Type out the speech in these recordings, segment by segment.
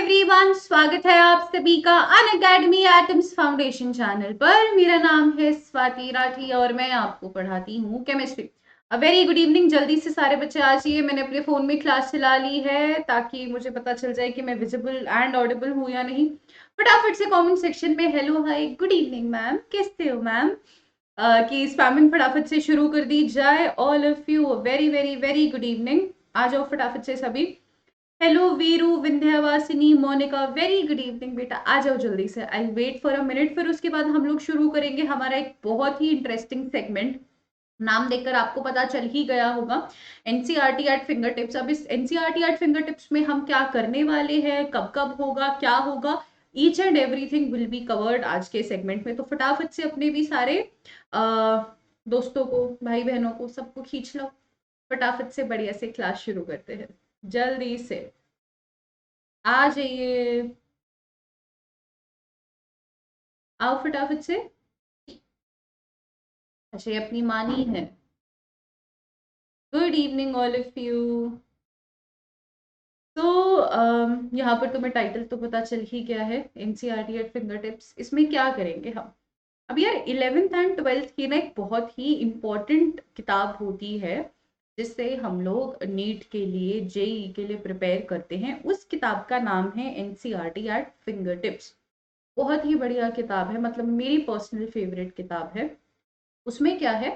Everyone, स्वागत है आप सभी का अनअकैडमी एटम्स फाउंडेशन चैनल पर। मेरा नाम है स्वाति राठी और मैं आपको पढ़ाती हूँ chemistry. A very good evening. जल्दी से सारे बच्चे आ जाइए। मैंने अपने फोन में क्लास चला ली है ताकि मुझे पता चल जाए कि मैं विजिबल एंड ऑडिबल हूँ या नहीं। फटाफट से कमेंट सेक्शन में hello hi good evening ma'am, कैसे हो मैम, कि स्पैमिंग फटाफट से शुरू कर दी जाए। All of you very very very good evening. आ जाओ फटाफट से सभी। Hello Veeru, Vindhyavasini, Monica, very good evening बेटा। आ जाओ जल्दी से। I wait for a minute. फिर उसके बाद हम लोग शुरू करेंगे हमारा एक बहुत ही इंटरेस्टिंग सेगमेंट। नाम देखकर आपको पता चल ही गया होगा, एनसीईआरटी एट फिंगर टिप्स। अब इस एनसीईआरटी एट फिंगर टिप्स में हम क्या करने वाले हैं, कब कब होगा, क्या होगा, each and everything will be covered आज के सेगमेंट में। तो फटाफट से अपने भी सारे दोस्तों को, भाई बहनों को, सबको खींच लो। फटाफट से बढ़िया से क्लास शुरू करते हैं। जल्दी से आ जाइए, आओ फटाफट से। अच्छा, ये अपनी मानी है। Good evening all of you. तो यहाँ पर तुम्हें टाइटल तो पता चल ही गया है, एनसीईआरटी एट फिंगर टिप्स। इसमें क्या करेंगे हम? अब यार 11th एंड 12th की ना एक बहुत ही इम्पोर्टेंट किताब होती है जिससे हम लोग नीट के लिए, जेई के लिए प्रिपेयर करते हैं। उस किताब का नाम है एनसीईआरटी एट फिंगर टिप्स। बहुत ही बढ़िया किताब है, मतलब मेरी पर्सनल फेवरेट किताब है। उसमें क्या है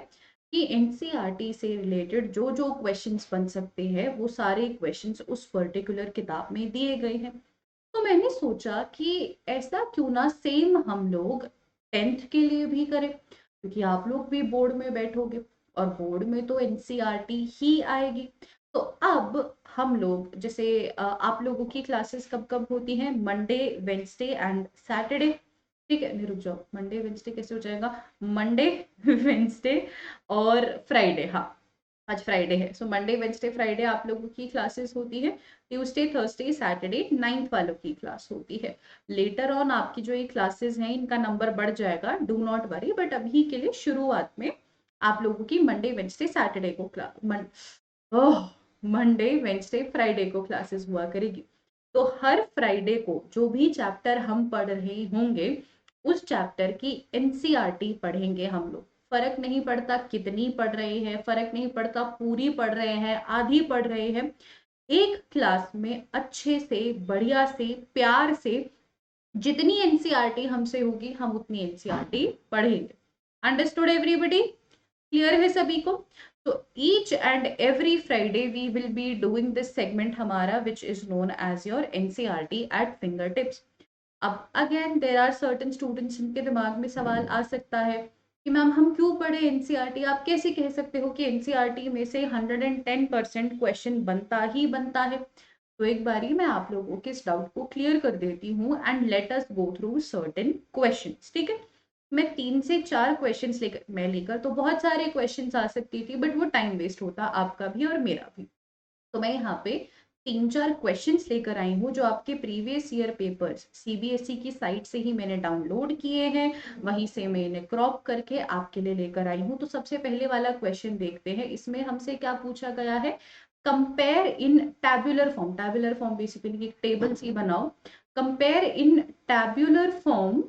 कि एनसीईआरटी से रिलेटेड जो जो क्वेश्चंस बन सकते हैं वो सारे क्वेश्चंस उस पर्टिकुलर किताब में दिए गए हैं। तो मैंने सोचा कि ऐसा क्यों ना सेम हम लोग 10th के लिए भी करें, क्योंकि आप लोग भी बोर्ड में बैठोगे और बोर्ड में तो एनसीईआरटी ही आएगी। तो अब हम लोग जैसे आप लोगों की क्लासेस कब कब होती हैं? Monday, Wednesday and Saturday. ठीक है, नहीं रुक जाओ, मंडे वेंसडे कैसे हो जाएगा? मंडे वेंसडे और फ्राइडे। हाँ, आज फ्राइडे है, सो मंडे वेंसडे फ्राइडे आप लोगों की क्लासेस होती है। ट्यूसडे थर्सडे सैटरडे 9th वालों की क्लास होती है। लेटर ऑन आपकी जो ये क्लासेस हैं इनका नंबर बढ़ जाएगा, डू नॉट वरी। बट अभी के लिए शुरुआत में आप लोगों की मंडे वेंसडे सैटरडे को मंडे वेंसडे फ्राइडे को क्लासेस हुआ करेगी। तो हर फ्राइडे को जो भी चैप्टर हम पढ़ रहे होंगे उस चैप्टर की एनसीईआरटी पढ़ेंगे हम लोग। फर्क नहीं पड़ता कितनी पढ़ रहे हैं, फर्क नहीं पड़ता पूरी पढ़ रहे हैं आधी पढ़ रहे हैं, एक क्लास में अच्छे से, बढ़िया से, प्यार से जितनी एनसीईआरटी हमसे होगी हम उतनी एनसीईआरटी पढ़ेंगे। Understood everybody? क्लियर है सभी को? तो each and every Friday we will be doing this segment हमारा, which is known as your NCERT at finger tips. अब again there are certain students जिनके दिमाग में सवाल आ सकता है कि मैम हम क्यों पढ़े एनसीईआरटी? आप कैसे कह सकते हो कि एनसीईआरटी में से 110% क्वेश्चन बनता ही बनता है? तो एक बारी मैं आप लोगों के इस डाउट को क्लियर कर देती हूँ and let us go through certain questions. ठीक है, मैं 3 से 4 क्वेश्चंस लेकर तो बहुत सारे क्वेश्चंस आ सकती थी, बट वो टाइम वेस्ट होता आपका भी और मेरा भी। तो मैं यहाँ पे 3-4 क्वेश्चंस लेकर आई हूँ जो आपके प्रीवियस ईयर पेपर्स सीबीएसई की साइट से ही मैंने डाउनलोड किए हैं, वहीं से मैंने क्रॉप करके आपके लिए लेकर आई हूँ। तो सबसे पहले वाला क्वेश्चन देखते हैं। इसमें हमसे क्या पूछा गया है? Compare in tabular form. Tabular form basically एक टेबल सी बनाओ। Compare in tabular form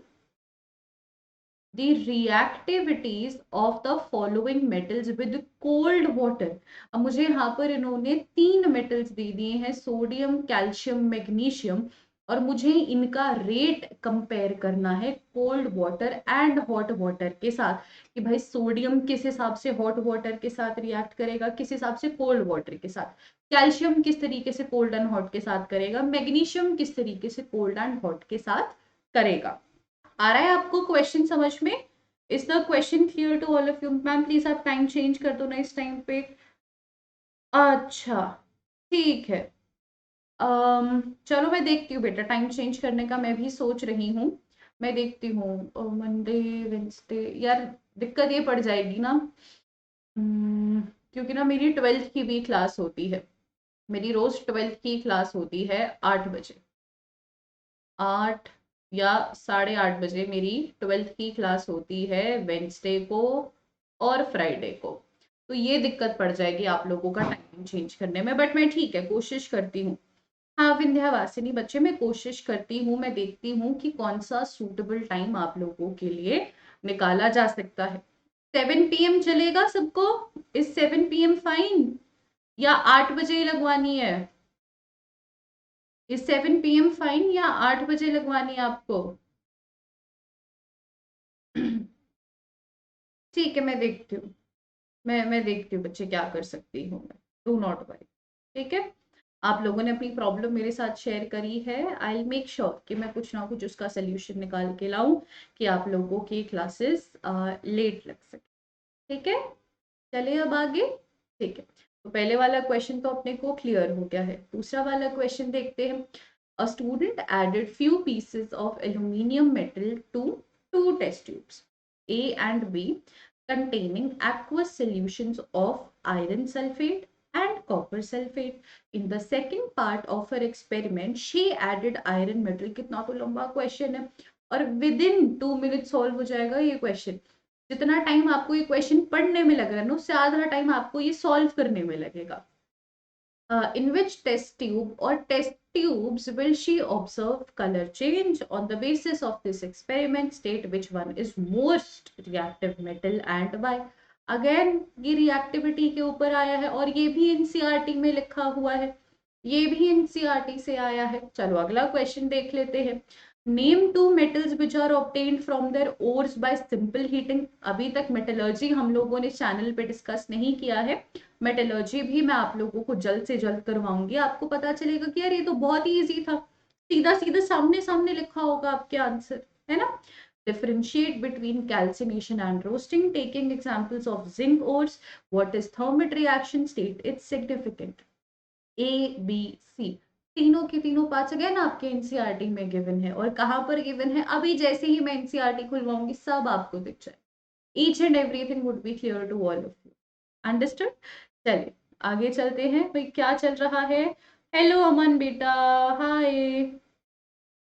the reactivities of the following metals with cold water। अब मुझे यहाँ पर इन्होंने 3 मेटल्स दे दिए हैं, सोडियम, कैल्शियम, मैग्नीशियम, और मुझे इनका रेट कंपेयर करना है cold water and hot water के साथ। कि भाई सोडियम किस हिसाब से हॉट वाटर के साथ रिएक्ट करेगा, किस हिसाब से कोल्ड वाटर के साथ, कैल्शियम किस तरीके से कोल्ड एंड हॉट के साथ करेगा, मैग्नीशियम किस तरीके से कोल्ड एंड हॉट के साथ करेगा। आ रहा है आपको क्वेश्चन समझ में? Is the question clear to all of you? Ma'am please आप टाइम चेंज कर दो ना इस टाइम पे। अच्छा, ठीक है। चलो मैं देखती हूँ बेटा, टाइम चेंज करने का मैं भी सोच रही हूँ। मैं देखती हूँ मंडे वेंसडे। यार दिक्कत ये पड़ जाएगी ना, क्योंकि ना मेरी 12th की भी क्लास होती है। मेरी रोज 12th की क्लास होती है 8 बजे। 8 या 8:30 बजे मेरी 12th की क्लास होती है वेंसडे को और फ्राइडे को। तो ये दिक्कत पड़ जाएगी आप लोगों का टाइमिंग चेंज करने में, बट मैं ठीक है कोशिश करती हूँ। हाँ विंध्यावासिनी बच्चे, मैं कोशिश करती हूँ, मैं देखती हूँ कि कौन सा सूटेबल टाइम आप लोगों के लिए निकाला जा सकता है। 7 PM चलेगा सबको? इज 7 PM फाइन, या 8 बजे लगवानी है? इज 7 PM फाइन या 8 बजे लगवानी है आपको? ठीक है, मैं देखती हूँ, मैं देखती हूँ बच्चे क्या कर सकती हूँ मैं। Do not worry. ठीक है, आप लोगों ने अपनी प्रॉब्लम मेरे साथ शेयर करी है, आई विल मेक श्योर कि मैं कुछ ना कुछ उसका सोल्यूशन निकाल के लाऊं कि आप लोगों की क्लासेस लेट लग सके। ठीक है, चलिए अब आगे। ठीक है, तो पहले वाला क्वेश्चन तो अपने को क्लियर हो गया है। दूसरा वाला क्वेश्चन देखते हैं। A student added few pieces of aluminium metal to two test tubes A and B containing aqueous solutions of iron sulfate and copper sulfate. In the second part of her experiment, she added iron metal. कितना तो लंबा question है, और with in 2 minute solve हो जाएगा ये question. जितना time आपको ये क्वेश्चन पढ़ने में लग रहा है ना, उससे आधा टाइम आपको ये सॉल्व करने में लगेगा। In which test tube or test tubes will she observe color change? On the basis of this experiment, state which one is most reactive metal and why. Again ये reactivity के ऊपर आया है, और ये भी NCERT में लिखा हुआ है, ये भी NCERT से आया है। चलो अगला क्वेश्चन देख लेते हैं। Name two metals which are obtained from their ores by simple heating. अभी तक मेटलर्जी हम लोगों ने चैनल पे डिस्कस नहीं किया है, मेटलर्जी भी मैं आप लोगों को जल्द से जल्द करवाऊंगी। आपको पता चलेगा कि यार ये तो बहुत ही इजी था, सीधा सीधा सामने सामने लिखा होगा आपके आंसर, है ना। Differentiate between calcination and roasting, taking examples of zinc ores. What is thermit reaction? State its significant. A, B, C तीनों के तीनों पार्ट्स अगेन आपके एनसीईआरटी में गिवन है, और कहाँ पर गिवन है? अभी जैसे ही मैं एनसीईआरटी खुलवाऊंगी सब आपको दिख जाए। Each and everything would be clear to all of you. Understood? चलिए आगे चलते हैं। भाई क्या चल रहा है? हेलो अमन बेटा, हाय।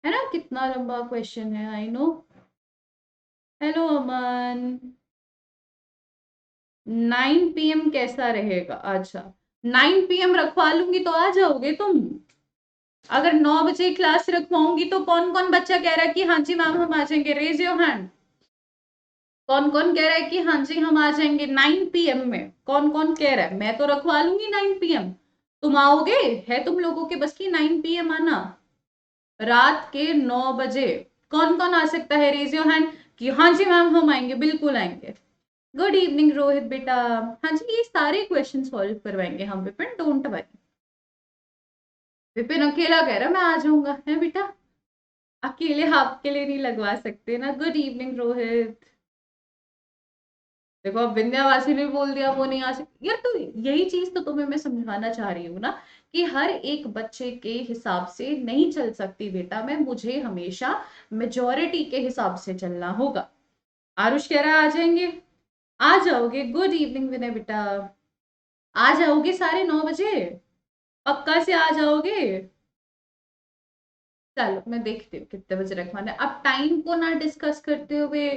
है ना, कितना लंबा क्वेश्चन है, I know. Hello Aman. 9 PM कैसा रहेगा? अच्छा 9 PM रखवा लूंगी तो आ जाओगे तुम? अगर 9 बजे क्लास रखवाऊंगी तो कौन कौन बच्चा कह रहा है कि हाँ जी मैम हम आ जाएंगे? Raise your hand. कौन कौन कह रहा है कि हाँ जी हम आ जाएंगे 9 PM में? कौन कौन कह रहा है? मैं तो रखवा लूंगी 9 PM। तुम आओगे? है तुम लोगों के बस की 9 PM आना? रात के 9 बजे कौन कौन आ सकता है? रेज योर हैंड कि हाँ जी मैम हम आएंगे, बिल्कुल आएंगे। गुड इवनिंग रोहित बेटा। हाँ जी ये सारे क्वेश्चन सॉल्व करवाएंगे हम विपिन, डोंट वरी। विपिन अकेला कह रहा मैं आ जाऊंगा, है बेटा? अकेले आपके लिए नहीं लगवा सकते ना। Good evening Rohit. देखो अब विंध्यावासी ने बोल दिया वो नहीं आ सकती यार, तो यही चीज तो तुम्हें मैं समझाना चाह रही हूँ ना, कि हर एक बच्चे के हिसाब से नहीं चल सकती बेटा मैं, मुझे हमेशा मेजोरिटी के हिसाब से चलना होगा। आरुष कह रहा है आ जाएंगे, आ जाओगे? गुड इवनिंग विनय बेटा, आ जाओगे साढ़े 9 बजे? पक्का से आ जाओगे? चलो मैं देखती हूँ कितने बजे रखवाना है। अब टाइम को ना डिस्कस करते हुए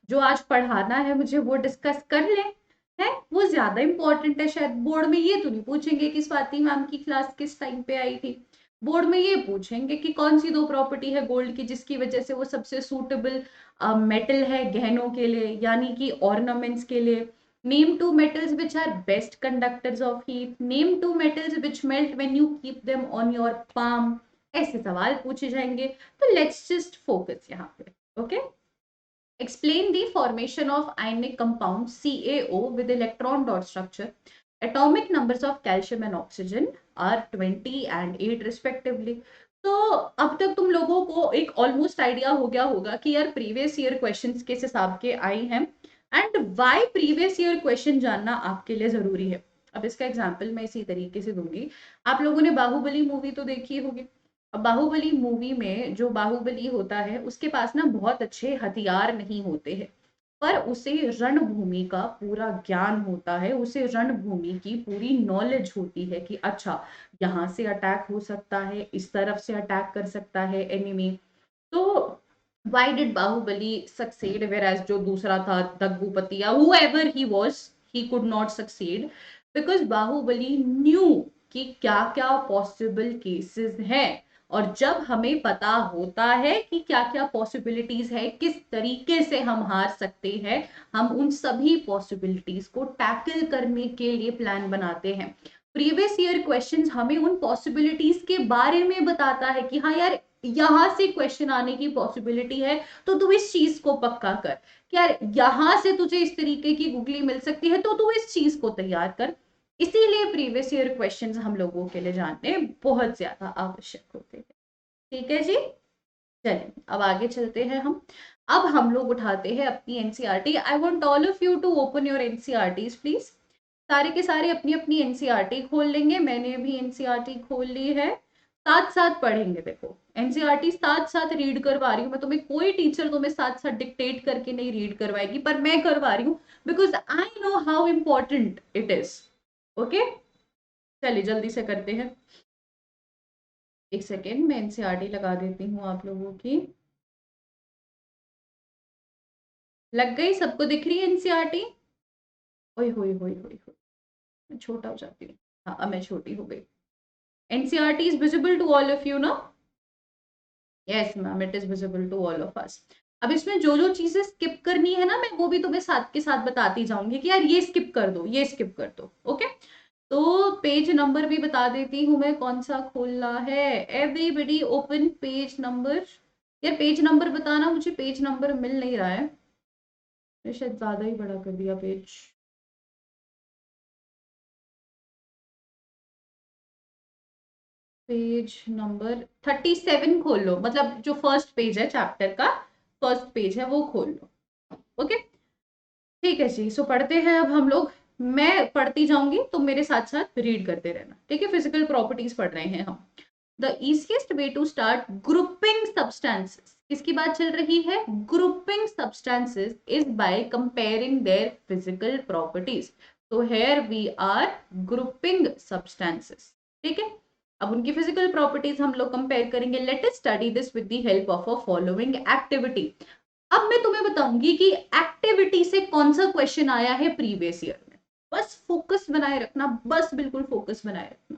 जो आज पढ़ाना है मुझे वो डिस्कस कर ले, है वो ज्यादा इंपॉर्टेंट है। शायद बोर्ड में ये तो नहीं पूछेंगे कि स्वाति मैम की क्लास किस टाइम पे आई थी, बोर्ड में ये पूछेंगे कि कौन सी दो प्रॉपर्टी है गोल्ड की जिसकी वजह से वो सबसे सूटेबल मेटल है गहनों के लिए, यानी कि ऑर्नामेंट्स के लिए। Name two metals which are best conductors of heat, name two metals which melt when you keep them on your palm. ऐसे सवाल पूछे जाएंगे, तो लेट्स जस्ट फोकस यहाँ पे। Okay, explain the formation of ionic compound CaO with electron dot structure. Atomic numbers of calcium and oxygen are 20 and 8 respectively. तो अब तक तुम लोगों को एक ऑलमोस्ट आइडिया हो गया होगा कि यार प्रीवियस ईयर क्वेश्चंस किस हिसाब के आए हैं, and why previous year question जानना आपके लिए जरूरी है। अब इसका एग्जांपल मैं इसी तरीके से दूंगी। आप लोगों ने बाहुबली मूवी तो देखी होगी। अब बाहुबली मूवी में जो बाहुबली होता है उसके पास ना बहुत अच्छे हथियार नहीं होते हैं, पर उसे रणभूमि का पूरा ज्ञान होता है, उसे रणभूमि की पूरी नॉलेज होती है कि अच्छा यहाँ से अटैक हो सकता है, इस तरफ से अटैक कर सकता है एनिमी। तो why did Baahubali succeed where जो दूसरा था दग्गुपति या whoever he was, he could not succeed because Baahubali knew कि क्या क्या पॉसिबल केसेस हैं, और जब हमें पता होता है कि क्या क्या पॉसिबिलिटीज है, किस तरीके से हम हार सकते हैं, हम उन सभी पॉसिबिलिटीज को टैकल करने के लिए प्लान बनाते हैं। प्रीवियस ईयर क्वेश्चंस हमें उन पॉसिबिलिटीज के बारे में बताता है कि हाँ यार, यहां से क्वेश्चन आने की पॉसिबिलिटी है, तो तू इस चीज को पक्का कर कि यार यहां से तुझे इस तरीके की गुगली मिल सकती है, तो तू इस चीज को तैयार कर। इसीलिए प्रीवियस ईयर क्वेश्चंस हम लोगों के लिए जानने बहुत ज्यादा आवश्यक होते हैं। ठीक है जी, चलिए अब आगे चलते हैं हम। अब हम लोग उठाते हैं अपनी NCERT. I want all of you to open your NCERTs please. सारे के सारे अपनी अपनी एनसीईआरटी खोल लेंगे, मैंने भी एनसीईआरटी खोल ली है। साथ साथ पढ़ेंगे। देखो एनसीईआरटी साथ साथ रीड करवा रही हूँ मैं तुम्हें, कोई टीचर तुम्हें साथ साथ डिक्टेट करके नहीं रीड करवाएगी, पर मैं करवा रही हूँ because I know how important it is. Okay, चलिए जल्दी से करते हैं। एक सेकेंड, मैं एनसीईआरटी लगा देती हूँ आप लोगों की। लग गई? सबको दिख रही है एनसीईआरटी? ओए होए होए होए होए, मैं छोटा हो जाती हूँ। हाँ अब मैं छोटी हो गई। NCERT is visible to all of you ना? Yes ma'am, it is visible to all of us. अब इसमें जो जो चीजें स्किप करनी है ना, मैं वो भी तुम्हें साथ के साथ बताती जाऊंगी कि यार ये स्किप कर दो, ये स्किप कर दो। ओके, तो पेज नंबर भी बता देती हूँ मैं कौन सा खोलना है। Everybody open page number. यार पेज नंबर बताना, मुझे पेज नंबर मिल नहीं रहा है, मैं शायद ज्यादा ही बड़ा कर दिया पेज। पेज नंबर 37 खोल लो, मतलब जो फर्स्ट पेज है चैप्टर का, फर्स्ट पेज है वो खोल लो। ओके, ठीक है जी। सो पढ़ते हैं अब हम लोग। मैं पढ़ती जाऊंगी, तुम मेरे साथ साथ रीड करते रहना, ठीक है? फिजिकल प्रॉपर्टीज पढ़ रहे हैं हम। The easiest way to start grouping substances, किसकी बात चल रही है? grouping substances is by comparing their physical properties. So here we are grouping substances, ठीक है? अब उनकी फिजिकल प्रॉपर्टीज हम लोग कंपेयर करेंगे। Let us study this with the help of a following activity. अब मैं तुम्हें बताऊंगी कि एक्टिविटी से कौन सा क्वेश्चन आया है प्रीवियस ईयर में। बस फोकस बनाए रखना, बस बिल्कुल फोकस बनाए रखना।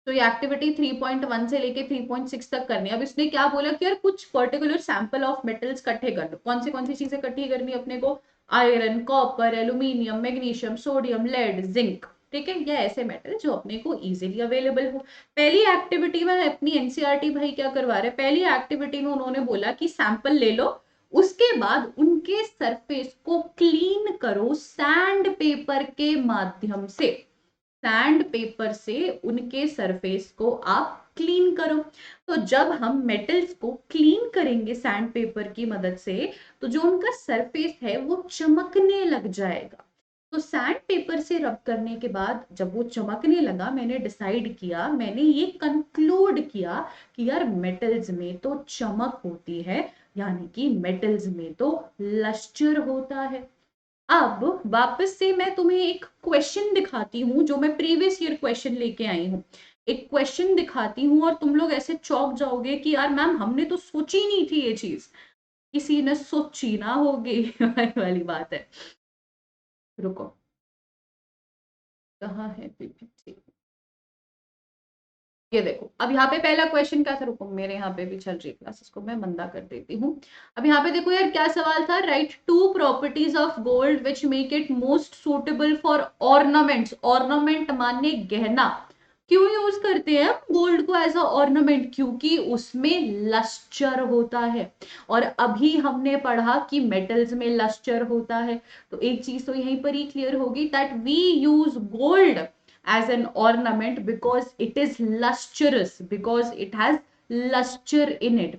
तो ये एक्टिविटी 3.1 से लेके 3.6 तक करनी है। अब इसने क्या बोला कि यार कुछ पर्टिकुलर सैंपल ऑफ मेटल्स इकट्ठे कर लो। कौन सी चीजें इकट्ठी करनी है अपने को? Iron, copper, aluminium, magnesium, sodium, lead, zinc, ठीक है? ये ऐसे मेटल जो अपने को इजीली अवेलेबल हो। पहली एक्टिविटी में अपनी एनसीईआरटी भाई क्या करवा रहे हैं? पहली एक्टिविटी में उन्होंने बोला कि सैंपल ले लो, उसके बाद उनके सरफेस को क्लीन करो सैंड पेपर के माध्यम से। सैंड पेपर से उनके सरफेस को आप क्लीन करो। तो जब हम मेटल्स को क्लीन करेंगे सैंड पेपर की मदद से, तो जो उनका सरफेस है वो चमकने लग जाएगा। तो सैंड पेपर से रब करने के बाद जब वो चमकने लगा, मैंने डिसाइड किया, मैंने ये कंक्लूड किया कि यार मेटल्स में तो चमक होती है, यानी कि मेटल्स में तो लस्टर होता है। अब वापस से मैं तुम्हें एक क्वेश्चन दिखाती हूँ, जो मैं प्रीवियस ईयर क्वेश्चन लेके आई हूँ। एक क्वेश्चन दिखाती हूँ और तुम लोग ऐसे चौंक जाओगे कि यार मैम हमने तो सोची नहीं थी ये चीज। किसी ने सोची ना होगी वाली बात है। रुको, कहाँ है पीपीटी? ये देखो, अब यहाँ पे पहला क्वेश्चन क्या था? रुको, मेरे यहाँ पे भी चल रही क्लास, इसको मैं मंदा कर देती हूँ। अब यहाँ पे देखो यार, क्या सवाल था? Write two properties of gold which make it most suitable for ornaments. Ornament माने गहना। क्यों यूज करते हैं हम गोल्ड को एज अ ऑर्नामेंट? क्योंकि उसमें लस्टर होता है। और अभी हमने पढ़ा कि मेटल्स में लस्टर होता है। तो एक चीज तो यहीं पर ही क्लियर होगी, that we use gold as an ornament because it is lustrous, because it has luster in it.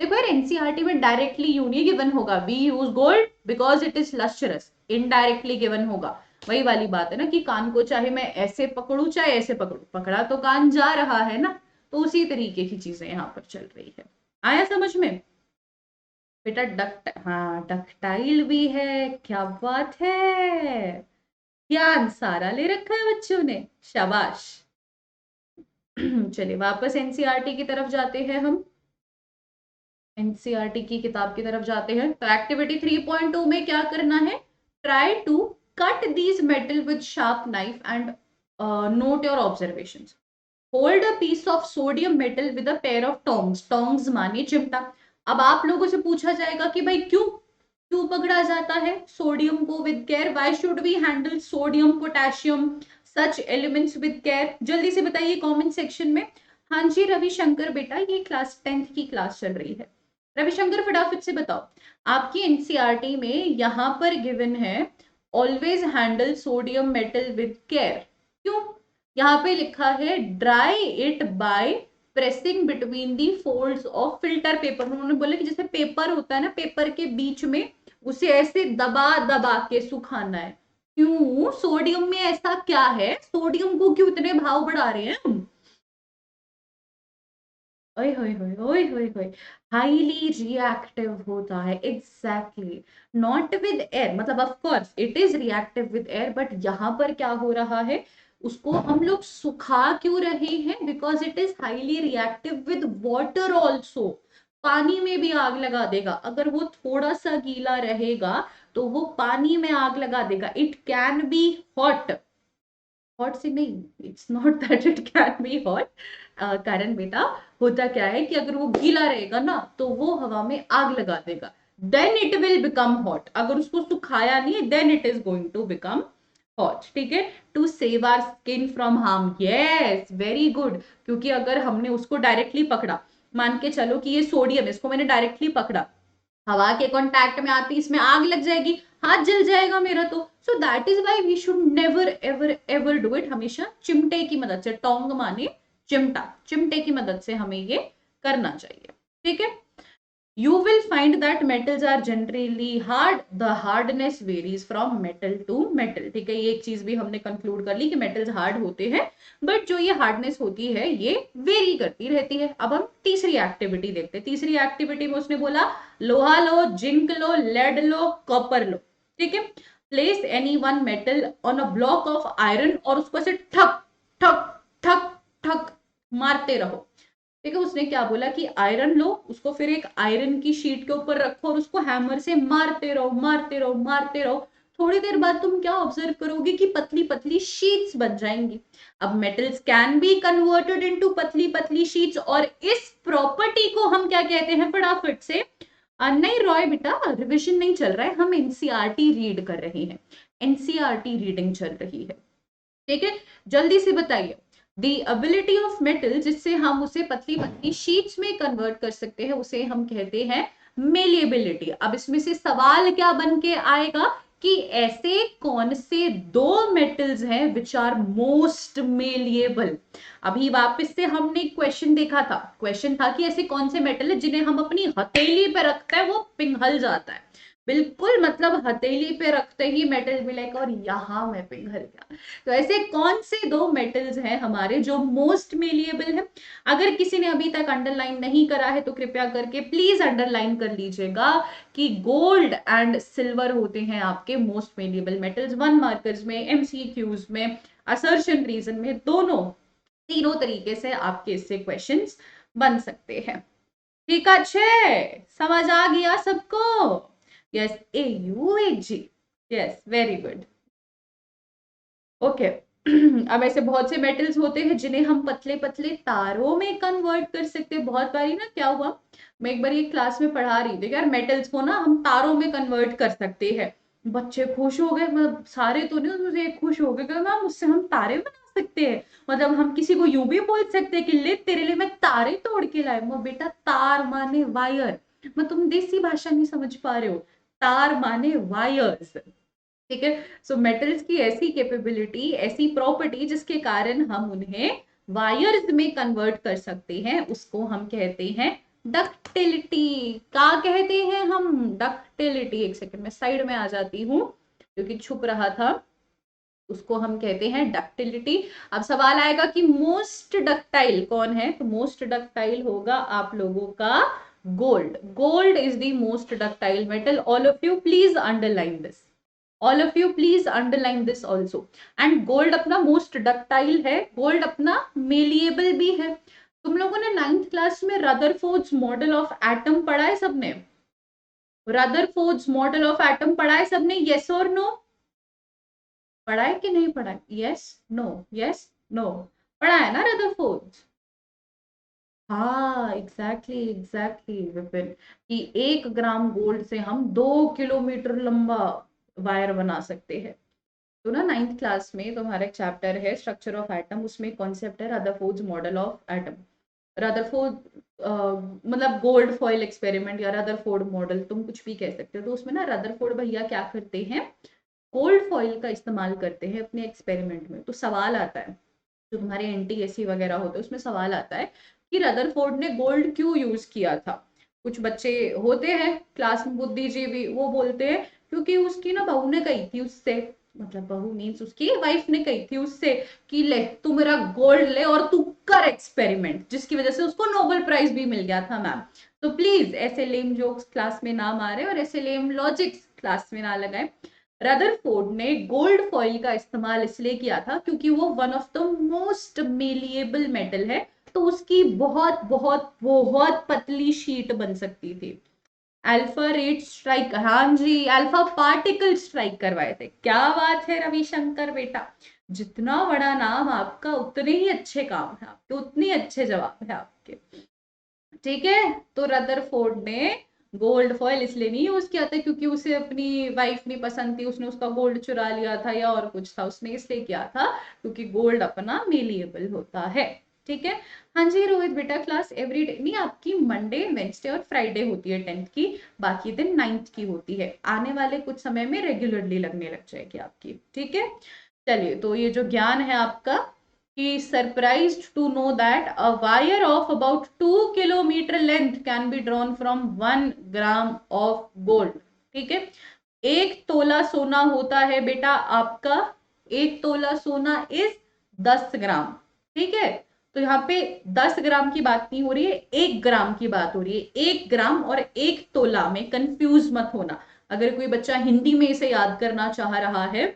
देखो यार एनसीईआरटी में डायरेक्टली यूं नहीं गिवन होगा we use gold because it is lustrous, indirectly given होगा। वही वाली बात है ना कि कान को चाहे मैं ऐसे पकड़ू चाहे ऐसे पकड़ू, पकड़ा तो कान जा रहा है ना। तो उसी तरीके की चीजें यहाँ पर चल रही है। आया समझ में? बेटा डक्ट, हाँ डक्टाइल भी है, क्या बात है, ज्ञान सारा ले रखा है बच्चों ने, शाबाश। चलिए वापस एनसीईआरटी की तरफ जाते हैं हम। एनसीईआरटी की किताब की तरफ जाते हैं। तो एक्टिविटी 3.2 में क्या करना है? Try to cut these metal with sharp knife and note your observations. Hold a piece of sodium metal with a pair of tongs. Tongs माने चिमटा. अब आप लोगों से पूछा जाएगा कि भाई क्यों क्यों पकड़ा जाता है सोडियम को with care? Why should we handle sodium potassium such elements with care? जल्दी से बताइए कमेंट सेक्शन में. हाँ जी रविशंकर बेटा, ये क्लास 10th की क्लास चल रही है. रविशंकर फटाफट से बताओ, आपकी एनसीईआरटी में यहां पर गिवन है always handle sodium metal with care. क्यों? यहाँ पे लिखा है dry it by pressing between the folds of filter paper. उन्होंने बोला कि जैसे पेपर होता है ना, पेपर के बीच में उसे ऐसे दबा दबा के सुखाना है. क्यों? सोडियम में ऐसा क्या है? सोडियम को क्यों इतने भाव बढ़ा रहे हैं हम? ओए होए होए ओए होए होए, हाईली रिएक्टिव होता है. एग्जैक्टली. नॉट विद एयर, मतलब of course it is reactive with air, but यहां पर क्या हो रहा है, उसको हम लोग सुखा क्यों रहे हैं? Because it is highly reactive with water also. पानी में भी आग लगा देगा. अगर वो थोड़ा सा गीला रहेगा तो वो पानी में आग लगा देगा. It can be hot. Hot से नहीं, it's not that it can be hot. कारण बेटा होता क्या है कि अगर वो गीला रहेगा ना तो वो हवा में आग लगा देगा. Then it will become hot. अगर उसको सुखाया नहीं then it is going to become hot. ठीक है. To save our skin from harm. Yes very good. क्योंकि अगर हमने उसको डायरेक्टली पकड़ा, मान के चलो कि ये सोडियम, इसको मैंने डायरेक्टली पकड़ा, हवा के कांटेक्ट में आती इसमें आग लग जाएगी, हाथ जल जाएगा मेरा. तो so that is why we should never ever ever do it. हमेशा चिमटे की मदद से, टोंग माने चिमटा, चिमटे की मदद से हमें ये करना चाहिए. ठीक है. You will find that metals are generally hard. The hardness varies from metal to metal. ठीक है. ये एक चीज भी हमने कंक्लूड कर ली कि मेटल्स हार्ड होते हैं, बट जो ये हार्डनेस होती है ये वेरी करती रहती है. अब हम तीसरी एक्टिविटी देखते हैं. तीसरी एक्टिविटी में उसने बोला लोहा लो, जिंक लो, लेड लो, कॉपर लो. ठीक है. Place any one metal on a block of iron और उसको ऐसे ठक ठक ठक ठक मारते रहो. ठीक है. उसने क्या बोला कि आयरन लो, उसको फिर एक आयरन की शीट के ऊपर रखो और उसको हैमर से मारते रहो मारते रहो मारते रहो. थोड़ी देर बाद तुम क्या ऑब्जर्व करोगे कि पतली पतली शीट्स बन जाएंगी. अब metals can be converted into पतली पतली शीट्स, और इस प्रॉपर्टी को हम क्या कहते हैं फटाफट से? नहीं रॉय बेटा, रिविजन नहीं चल रहा है, हम एनसीईआरटी रीड कर रहे हैं. एनसीईआरटी रीडिंग चल रही है. ठीक है. जल्दी से बताइए. दी एबिलिटी ऑफ मेटल, जिससे हम उसे पतली पतली शीट्स में कन्वर्ट कर सकते हैं, उसे हम कहते हैं मेलिएबिलिटी. अब इसमें से सवाल क्या बन के आएगा कि ऐसे कौन से दो मेटल्स हैं विच आर मोस्ट मेलिएबल. अभी वापस से हमने क्वेश्चन देखा था. क्वेश्चन था कि ऐसे कौन से मेटल है जिन्हें हम अपनी हथेली पे रखते हैं वो पिघल जाता है. बिल्कुल, मतलब हथेली पे रखते ही मेटल मिलेगा और यहां मैं पिघल गया. तो ऐसे कौन से दो मेटल्स हैं हमारे जो मोस्ट मेलिएबल है? अगर किसी ने अभी तक अंडरलाइन नहीं करा है तो कृपया करके प्लीज अंडरलाइन कर लीजिएगा कि गोल्ड एंड सिल्वर होते हैं आपके मोस्ट मेलिएबल मेटल्स. 1 मार्कर्स में, एमसीक्यूज में, असर्शन रीजन में, दोनों तीनों तरीके से आपके इससे क्वेश्चंस बन सकते हैं. ठीक है. समझ आ गया सबको? Yes. AUAG. Yes very good. Okay. अब ऐसे बहुत से मेटल्स होते हैं जिन्हें हम पतले पतले तारों में कन्वर्ट कर सकते हैं. बहुत बारी ना क्या हुआ, मैं एक बार ये क्लास में पढ़ा रही थी यार, मेटल्स को ना हम तारों में कन्वर्ट कर सकते हैं. बच्चे खुश हो गए, मतलब सारे तो नहीं, मुझे खुश हो गए, मैम उससे हम तारे बना सकते हैं. मतलब हम किसी को यूं भी बोल सकते हैं कि ले तेरे लिए मैं तारे तोड़ के लाए. बेटा तार माने वायर. मैं तुम देसी भाषा नहीं समझ पा रहे हो. तार माने वायर्स. ठीक है. सो मेटल्स की ऐसी कैपेबिलिटी, ऐसी प्रॉपर्टी जिसके कारण हम उन्हें वायर्स में कन्वर्ट कर सकते हैं, उसको हम कहते हैं डक्टिलिटी. क्या कहते हैं हम? डक्टिलिटी. एक सेकंड में साइड में आ जाती हूँ क्योंकि छुप रहा था. उसको हम कहते हैं डक्टिलिटी. अब सवाल आएगा कि मोस्ट डक्टाइल कौन है? तो मोस्ट डक्टाइल होगा आप लोगों का gold. Gold is the most ductile metal. All of you please underline this. All of you please underline this also. And gold अपना मोस्ट डक्टाइल है, गोल्ड अपना मेलिएबल भी है. तुम लोगों ने 9th क्लास में रदरफोर्ड्स मॉडल ऑफ एटम पढ़ा है सबने? रदरफोर्ड्स मॉडल ऑफ एटम पढ़ा है सबने? येस और नो? पढ़ा है कि नहीं पढ़ा? यस नो, यस नो, पढ़ा है ना रदरफोर्ड? हाँ एग्जैक्टली एग्जैक्टली विपिन, कि 1 ग्राम गोल्ड से हम 2 किलोमीटर लंबा वायर बना सकते हैं। तो ना 9th क्लास में तुम्हारा एक चैप्टर है स्ट्रक्चर ऑफ एटम, उसमें कॉन्सेप्ट है Rutherford's model of atom. Rutherford मतलब गोल्ड फॉइल एक्सपेरिमेंट या रदरफोर्ड मॉडल, तुम कुछ भी कह सकते हो। तो उसमें ना रदरफोर्ड भैया क्या करते हैं, गोल्ड फॉइल का इस्तेमाल करते हैं अपने एक्सपेरिमेंट में। तो सवाल आता है, जो तुम्हारे एनटीएससी वगैरह होते हैं उसमें सवाल आता है कि रदरफोर्ड ने गोल्ड क्यों यूज किया था। कुछ बच्चे होते हैं क्लास में बुद्धिजीवी, वो बोलते हैं क्योंकि उसकी ना बहू ने कही थी उससे, मतलब बहू मीन्स उसकी वाइफ ने कही थी उससे कि ले तू मेरा गोल्ड ले और तू कर एक्सपेरिमेंट, जिसकी वजह से उसको नोबेल प्राइज भी मिल गया था मैम। तो प्लीज ऐसे लेम जोक्स क्लास में ना मारे और ऐसे लेम लॉजिक्स क्लास में ना लगाए। रदरफोर्ड ने गोल्ड फॉइल का इस्तेमाल इसलिए किया था क्योंकि वो one of the most malleable metal है, तो उसकी बहुत बहुत बहुत पतली शीट बन सकती थी। अल्फा रेट स्ट्राइक, हाँ जी अल्फा पार्टिकल स्ट्राइक करवाए थे। क्या बात है रविशंकर बेटा, जितना बड़ा नाम आपका उतने ही अच्छे काम है आपके, उतने अच्छे जवाब है आपके। ठीक है, तो रदरफोर्ड ने गोल्ड फॉइल इसलिए नहीं यूज किया था क्योंकि उसे अपनी वाइफ नहीं पसंद थी, उसने उसका गोल्ड चुरा लिया था या और कुछ था, उसने इसलिए किया था क्योंकि गोल्ड अपना मेलिएबल होता है। ठीक है। हाँ जी रोहित बेटा, क्लास एवरीडे नहीं आपकी, मंडे वेंसडे और फ्राइडे होती है 10th की, बाकी दिन 9th की होती है। आने वाले कुछ समय में रेगुलरली लगने लग जाएगी आपकी। ठीक है, चलिए तो ये जो ज्ञान है आपका, he is surprised to know that a wire of about 2 kilometer length can be drawn from 1 gram of gold। ठीक है, 1 तोला सोना होता है बेटा आपका, 1 तोला सोना इज 10 ग्राम। ठीक है, तो यहाँ पे 10 ग्राम की बात नहीं हो रही है, 1 ग्राम की बात हो रही है। 1 ग्राम और 1 तोला में कंफ्यूज मत होना। अगर कोई बच्चा हिंदी में इसे याद करना चाह रहा है,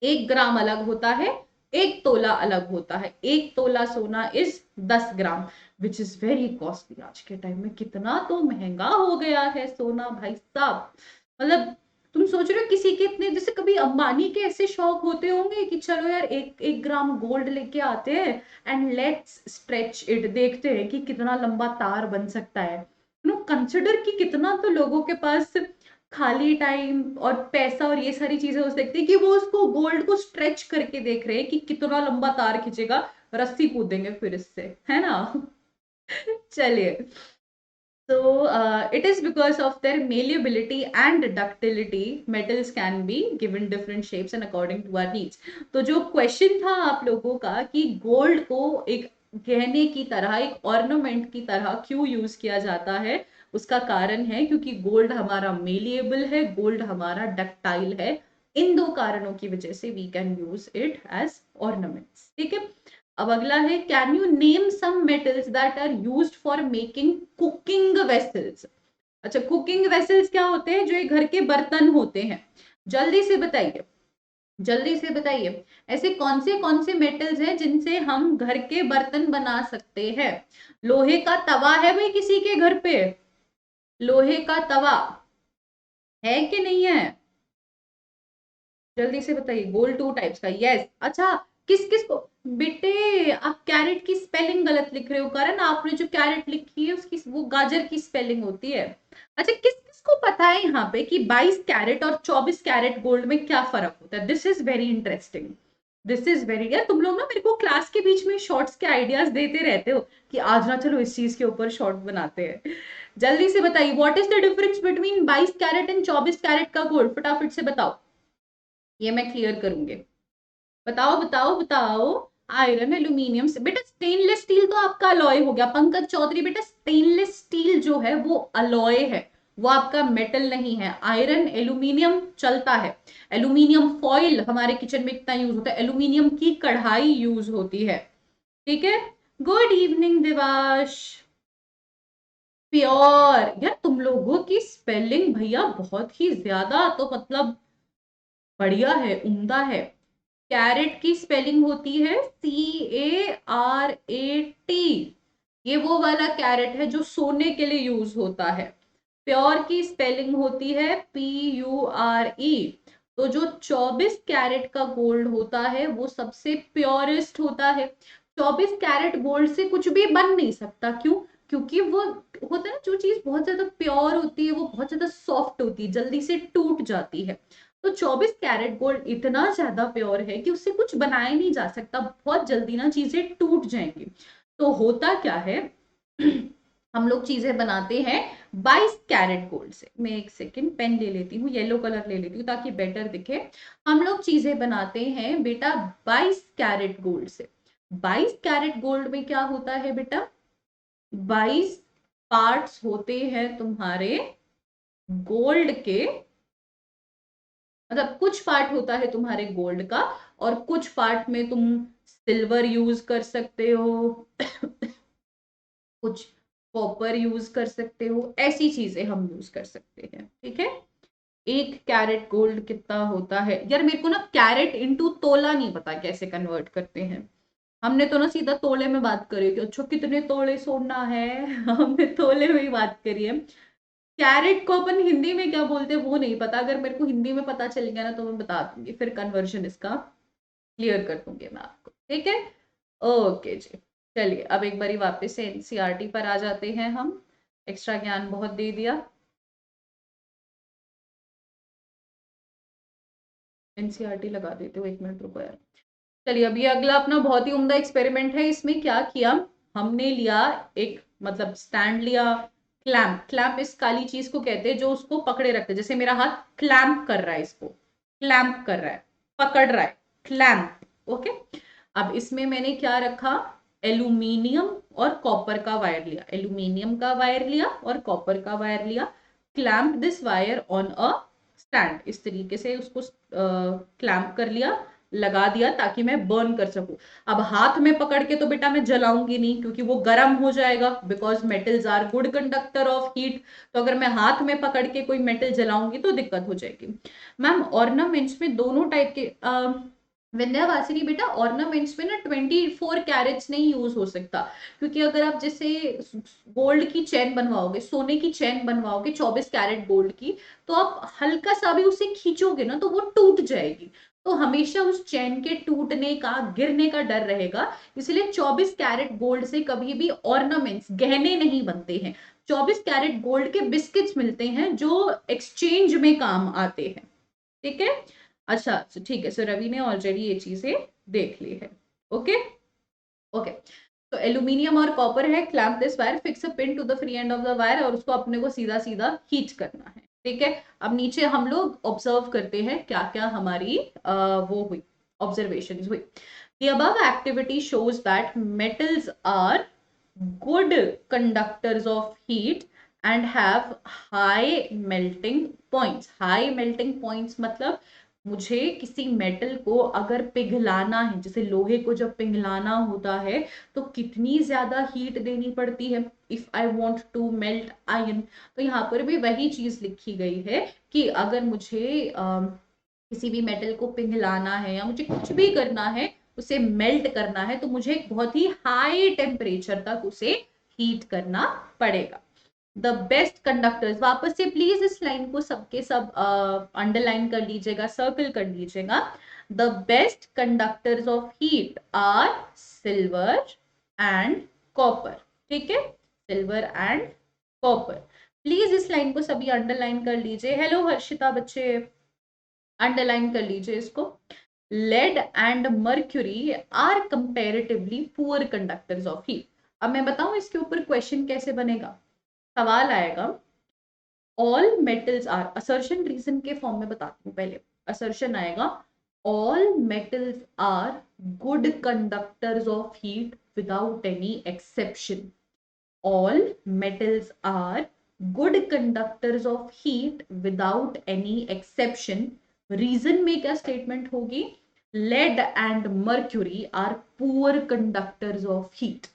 1 ग्राम अलग होता है, 1 तोला अलग होता है। 1 तोला सोना is 10 gram, which is very costly. आज के टाइम में कितना तो महंगा हो गया है सोना भाई साहब। मतलब तुम सोच रहे हो किसी के इतने, जैसे कभी अंबानी के ऐसे शौक होते होंगे कि चलो यार एक एक ग्राम गोल्ड लेके आते हैं एंड लेट्स स्ट्रेच इट, देखते हैं कि कितना लंबा तार बन सकता है। नो कंसिडर कि कितना तो लोगों के पास खाली टाइम और पैसा और ये सारी चीजें हो सकती है कि वो उसको गोल्ड को स्ट्रेच करके देख रहे हैं कि कितना लंबा तार खींचेगा, रस्सी कूदेंगे फिर इससे, है ना। चलिए, so it is because of their malleability and ductility, metals can be given different shapes and according to our needs। तो जो क्वेश्चन था आप लोगों का कि गोल्ड को एक गहने की तरह, एक ऑर्नामेंट की तरह क्यों यूज किया जाता है, उसका कारण है क्योंकि गोल्ड हमारा मेलिएबल है, गोल्ड हमारा डक्टाइल है। इन दो कारणों की वजह से we can use it as ornaments. ठीक है, अब अगला है, can you name some metals that are used for making cooking vessels. अच्छा, कुकिंग वेसल्स क्या होते हैं? जो ये घर के बर्तन होते हैं। जल्दी से बताइए, जल्दी से बताइए, ऐसे कौन से मेटल्स हैं जिनसे हम घर के बर्तन बना सकते हैं? लोहे का तवा है भाई किसी के घर पे? लोहे का तवा है कि नहीं है? जल्दी से बताइए। गोल्ड 2 टाइप्स का, यस। अच्छा, किस किस को? बेटे आप कैरेट की स्पेलिंग गलत लिख रहे हो, कारण आपने जो कैरेट लिखी है उसकी वो गाजर की स्पेलिंग होती है। अच्छा, किस किस को पता है यहाँ पे कि 22 कैरेट और 24 कैरेट गोल्ड में क्या फर्क होता है? This is very interesting, this is very, यार तुम लोग ना मेरे को क्लास के बीच में शॉर्ट्स के आइडियाज देते रहते हो कि आज ना चलो इस चीज के ऊपर शॉर्ट बनाते हैं। जल्दी से बताइए, what is the difference between 22 carat and 24 carat का गोल्ड? फटाफट से बताओ, ये मैं क्लियर करूंगी। बताओ बताओ बताओ। आयरन एल्यूमिनियम से बेटा, स्टेनलेस स्टील तो आपका अलॉय हो गया पंकज चौधरी बेटा। स्टेनलेस स्टील जो है वो अलॉय है, वो आपका मेटल नहीं है। आयरन एल्यूमिनियम चलता है, एल्यूमिनियम फॉइल हमारे किचन में इतना यूज होता है, एल्यूमिनियम की कढ़ाई यूज होती है। ठीक है, गुड इवनिंग देवाश। प्योर, यार तुम लोगों की स्पेलिंग भैया बहुत ही ज्यादा, तो मतलब बढ़िया है, उम्दा है। कैरेट की स्पेलिंग होती है CARAT, ये वो वाला कैरेट है जो सोने के लिए यूज होता है। प्योर की स्पेलिंग होती है PURE, तो जो 24 कैरेट का गोल्ड होता है वो सबसे प्योरेस्ट होता है। 24 कैरेट गोल्ड से कुछ भी बन नहीं सकता, क्यों? क्योंकि वो होता है ना, जो चीज बहुत ज्यादा प्योर होती है वो बहुत ज्यादा सॉफ्ट होती है, जल्दी से टूट जाती है। तो 24 कैरेट गोल्ड इतना ज्यादा प्योर है कि उससे कुछ बनाया नहीं जा सकता, बहुत जल्दी ना चीजें टूट जाएंगी। तो होता क्या है हम लोग चीजें बनाते हैं 22 कैरेट गोल्ड से। मैं एक सेकेंड पेन ले लेती हूँ, येलो कलर ले लेती हूँ ताकि बेटर दिखे। हम लोग चीजें बनाते हैं बेटा 22 कैरेट गोल्ड से। 22 कैरेट गोल्ड में क्या होता है बेटा? 22 पार्ट्स होते हैं तुम्हारे गोल्ड के, मतलब कुछ पार्ट होता है तुम्हारे गोल्ड का, और कुछ पार्ट में तुम सिल्वर यूज कर सकते हो कुछ कॉपर यूज कर सकते हो, ऐसी चीजें हम यूज कर सकते हैं। ठीक है, एक कैरेट गोल्ड कितना होता है यार? मेरे को ना कैरेट इंटू तोला नहीं पता कैसे कन्वर्ट करते हैं। हमने तो ना सीधा तोले में बात करी कि अच्छा कितने तोले सोना है हमने तोले में ही बात करी है। कैरेट को अपन हिंदी में क्या बोलते हैं वो नहीं पता, अगर मेरे को हिंदी में पता चल गया ना तो मैं बता दूंगी, फिर कन्वर्जन इसका क्लियर कर दूंगी मैं आपको। ठीक है, ओके जी। चलिए अब एक बारी वापस से एनसीईआरटी पर आ जाते हैं हम। एक्स्ट्रा ज्ञान बहुत दे दिया। एनसीईआरटी लगा देते हो, एक मिनट रुको यार। चलिए अब ये अगला अपना बहुत ही उम्दा एक्सपेरिमेंट है। इसमें क्या किया हमने, लिया एक मतलब स्टैंड लिया, क्लैंप। क्लैंप इस काली चीज को कहते हैं जो उसको पकड़े रखते हैं, जैसे मेरा हाथ क्लैंप कर रहा है, इसको क्लैंप कर रहा है, पकड़ रहा है, क्लैंप। ओके, अब इसमें मैंने क्या रखा, एल्यूमिनियम और कॉपर का वायर लिया, एल्यूमिनियम का वायर लिया और कॉपर का वायर लिया। Clamp this wire on a stand, इस तरीके से उसको क्लैंप कर लिया, लगा दिया ताकि मैं बर्न कर सकूं। अब हाथ में पकड़ के तो बेटा मैं जलाऊंगी नहीं क्योंकि वो गर्म हो जाएगा, because metals are good conductor of heat. तो अगर मैं हाथ में पकड़ के कोई मेटल जलाऊंगी तो दिक्कत हो जाएगी। मैम ऑर्नामेंट्स में दोनों टाइप के विंध्यावासिनी बेटा, ऑर्नामेंट्स में ना 24 कैरेट्स नहीं यूज हो सकता, क्योंकि अगर आप जैसे गोल्ड की चेन बनवाओगे, सोने की चेन बनवाओगे 24 कैरेट गोल्ड की, तो आप हल्का सा भी उसे खींचोगे ना तो वो टूट जाएगी। तो हमेशा उस चेन के टूटने का, गिरने का डर रहेगा। इसलिए 24 कैरेट गोल्ड से कभी भी ऑर्नामेंट्स, गहने नहीं बनते हैं। 24 कैरेट गोल्ड के बिस्किट्स मिलते हैं जो एक्सचेंज में काम आते हैं। ठीक है, अच्छा ठीक है, सो रवि ने ऑलरेडी ये चीजें देख ली है। ओके ओके, तो एल्यूमिनियम और कॉपर है, clamp this wire, fix a pin to the free end of the wire, और उसको अपने को सीधा सीधा खींच करना है। ठीक है, अब नीचे हम लोग ऑब्जर्व करते हैं क्या क्या हमारी वो हुई, ऑब्जर्वेशन हुई। The above activity shows that metals are good conductors of heat and have high melting points. High melting points मतलब मुझे किसी मेटल को अगर पिघलाना है, जैसे लोहे को जब पिघलाना होता है तो कितनी ज्यादा हीट देनी पड़ती है, if I want to melt iron. तो यहाँ पर भी वही चीज लिखी गई है कि अगर मुझे किसी भी मेटल को पिघलाना है या मुझे कुछ भी करना है, उसे मेल्ट करना है, तो मुझे एक बहुत ही हाई टेम्परेचर तक उसे हीट करना पड़ेगा। द बेस्ट कंडक्टर्स, वापस से प्लीज इस लाइन को सबके सब अंडरलाइन कर लीजिएगा, सर्कल कर लीजिएगा। The best conductors of heat are silver and copper. ठीक है, सिल्वर एंड कॉपर, प्लीज इस लाइन को सभी अंडरलाइन कर लीजिए। हेलो हर्षिता बच्चे, अंडरलाइन कर लीजिए इसको। Lead and mercury are comparatively poor conductors of heat. अब मैं बताऊं इसके ऊपर क्वेश्चन कैसे बनेगा, सवाल आएगा, all metals are, assertion reason के फॉर्म में बताती हूँ पहले। असर्शन आएगा, all metals are good conductors of heat without any exception. all metals are good conductors of heat without any exception। Reason में क्या स्टेटमेंट होगी, lead and mercury are poor conductors of heat.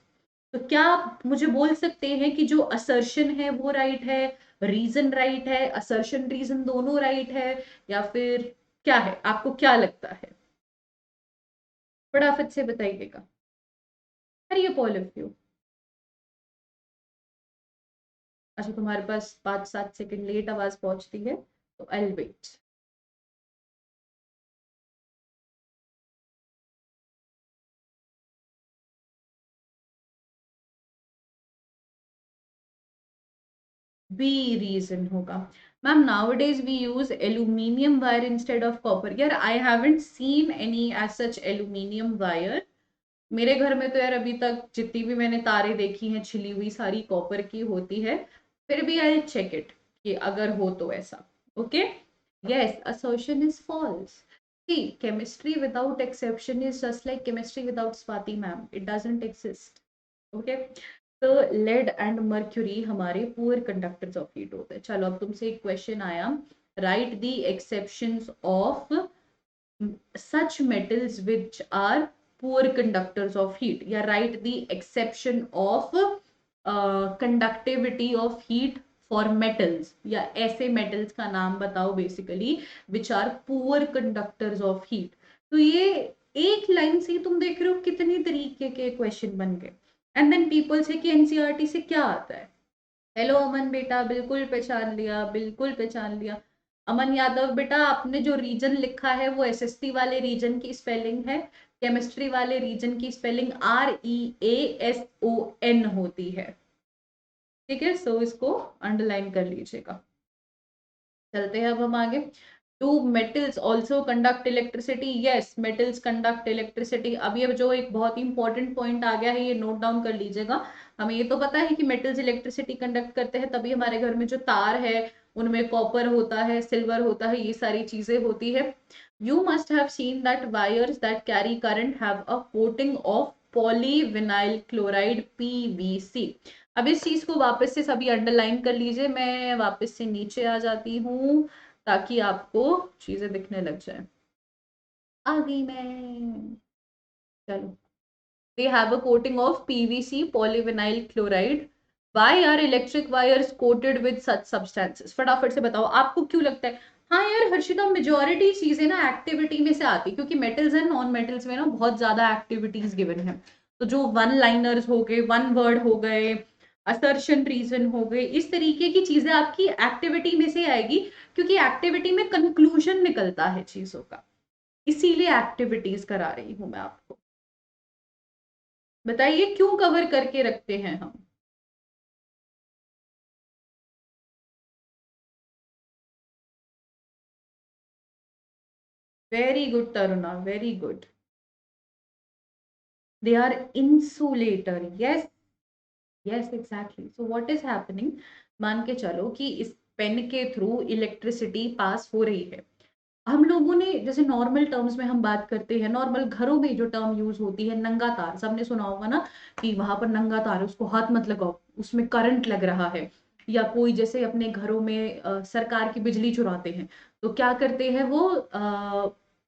तो क्या आप मुझे बोल सकते हैं कि जो असर्शन है वो राइट है, रीजन राइट है, असर्शन रीजन दोनों राइट है, या फिर क्या है, आपको क्या लगता है? फटाफट से बताइएगा। अरे ऑल ऑफ यू, अच्छा तुम्हारे पास 5-7 सेकंड लेट आवाज पहुंचती है तो आई विल वेट। बी रीजन होगा। Ma'am nowadays we use aluminium wire instead of copper. यार I haven't seen any as such aluminium wire. मेरे घर में तो यार अभी तक जितनी भी मैंने तारे देखी हैं छिली हुई सारी कॉपर की होती है। फिर भी आई चेक इट कि अगर हो तो ऐसा। Okay, yes, assertion is false. See, chemistry without exception is just like chemistry without Swati ma'am. It doesn't exist. Okay. तो लेड एंड मर्क्यूरी हमारे पुअर कंडक्टर्स ऑफ हीट होते हैं। चलो अब तुमसे एक क्वेश्चन आया, right the exceptions of such metals which are poor conductors of heat, या write the exception of conductivity of heat for metals, या ऐसे metals का नाम बताओ basically which are poor conductors of heat। तो ये एक लाइन से तुम देख रहे हो कितनी तरीके के क्वेश्चन बन गए। एंड देन पीपल से कि एनसीईआरटी से क्या आता है। हेलो अमन बेटा, बिल्कुल पहचान लिया, बिल्कुल पहचान लिया। अमन यादव बेटा, आपने जो रीजन लिखा है वो एसएसटी वाले रीजन की स्पेलिंग है, केमिस्ट्री वाले रीजन की स्पेलिंग REASON होती है। ठीक है, सो इसको अंडरलाइन कर लीजिएगा। चलते हैं अब हम आगे। Do metals also conduct electricity? Yes, metals conduct electricity. अब ये जो एक बहुत ही इंपॉर्टेंट पॉइंट आ गया है, ये नोट डाउन कर लीजिएगा। हमें ये तो पता है कि मेटल्स इलेक्ट्रिसिटी कंडक्ट करते हैं, तभी हमारे घर में जो तार है उनमें कॉपर होता है, सिल्वर होता है, ये सारी चीजें होती है। You must have seen that wires that carry current have a coating of polyvinyl chloride PVC। अब इस चीज को वापस से सभी अंडरलाइन कर लीजिए। मैं वापस से नीचे आ जाती हूँ ताकि आपको चीजें दिखने लग जाए। आ गई मैं। चलो, they have a coating of PVC, polyvinyl chloride. Why are electric wires coated with such substances? फटाफट से बताओ आपको क्यों लगता है। हाँ यार हर्षिता, मेजोरिटी चीजें ना एक्टिविटी में से आती, क्योंकि मेटल्स एंड नॉन मेटल्स में ना बहुत ज्यादा एक्टिविटीज गिवन है। तो जो वन लाइनर्स हो गए, वन वर्ड हो गए, असर्शन रीजन हो गए, इस तरीके की चीजें आपकी एक्टिविटी में से आएगी, क्योंकि एक्टिविटी में कंक्लूजन निकलता है चीजों का, इसीलिए एक्टिविटीज करा रही हूं मैं आपको। बताइए क्यों कवर करके रखते हैं हम। Very good Taruna, very good. They are insulator, yes, yes exactly. So what is happening, मान के चलो कि इस पेन के थ्रू इलेक्ट्रिसिटी पास हो रही है। हम लोगों ने जैसे नॉर्मल टर्म्स में हम बात करते हैं, नॉर्मल घरों में जो टर्म यूज होती है नंगा तार, सबने सुना होगा ना कि वहां पर नंगा तार है, उसको हाथ मत लगाओ, उसमें करंट लग रहा है। या कोई जैसे अपने घरों में सरकार की बिजली चुराते हैं, तो क्या करते हैं वो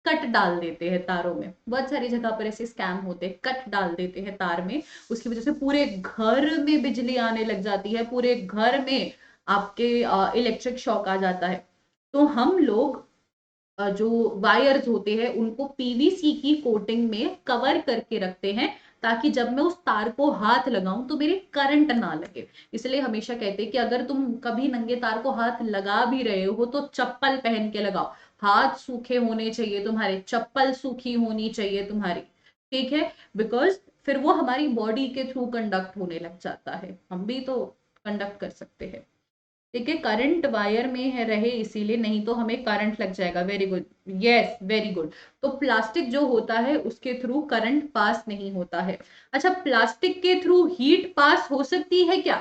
कट डाल देते हैं तारों में। बहुत सारी जगह पर ऐसे स्कैम होते हैं, कट डाल देते हैं तार में, उसकी वजह से पूरे घर में बिजली आने लग जाती है, पूरे घर में आपके इलेक्ट्रिक शॉक आ जाता है। तो हम लोग जो वायर्स होते हैं उनको पीवीसी की कोटिंग में कवर करके रखते हैं, ताकि जब मैं उस तार को हाथ लगाऊं तो मेरे करंट ना लगे। इसलिए हमेशा कहते हैं कि अगर तुम कभी नंगे तार को हाथ लगा भी रहे हो तो चप्पल पहन के लगाओ। हाथ सूखे होने चाहिए तुम्हारे, चप्पल सूखी होनी चाहिए तुम्हारी। ठीक है, बिकॉज फिर वो हमारी बॉडी के थ्रू कंडक्ट होने लग जाता है, हम भी तो कंडक्ट कर सकते हैं। ठीक है, करंट वायर में है रहे इसीलिए, नहीं तो हमें करंट लग जाएगा। Very good, yes very good. तो प्लास्टिक जो होता है उसके थ्रू करंट पास नहीं होता है। अच्छा, प्लास्टिक के थ्रू हीट पास हो सकती है क्या?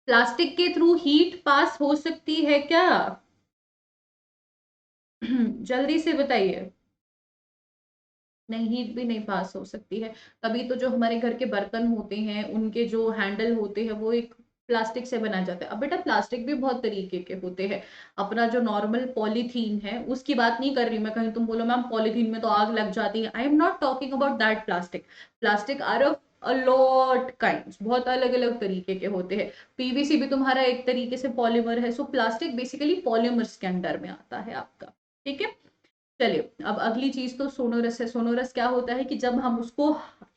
प्लास्टिक के थ्रू हीट पास हो सकती है क्या? जल्दी से बताइए। नहीं, हीट भी नहीं पास हो सकती है। तभी तो जो हमारे घर के बर्तन होते हैं उनके जो हैंडल होते हैं वो एक प्लास्टिक से बनाया जाता है। अब बेटा प्लास्टिक भी बहुत तरीके के होते हैं। अपना जो नॉर्मल पॉलीथीन है उसकी बात नहीं कर रही मैं, कहीं तुम बोलो मैम पॉलीथीन में तो आग लग जाती है, I am not talking about that plastic. Plastic are of a lot kinds, बहुत अलग अलग तरीके के होते हैं। पीवीसी भी तुम्हारा एक तरीके से पॉलीमर है। सो प्लास्टिक बेसिकली पॉलीमर्स के अंडर में आता है आपका। ठीक है, चलिए अब अगली चीज तो सोनोरस है। सोनोरस क्या होता है कि जब हम उसको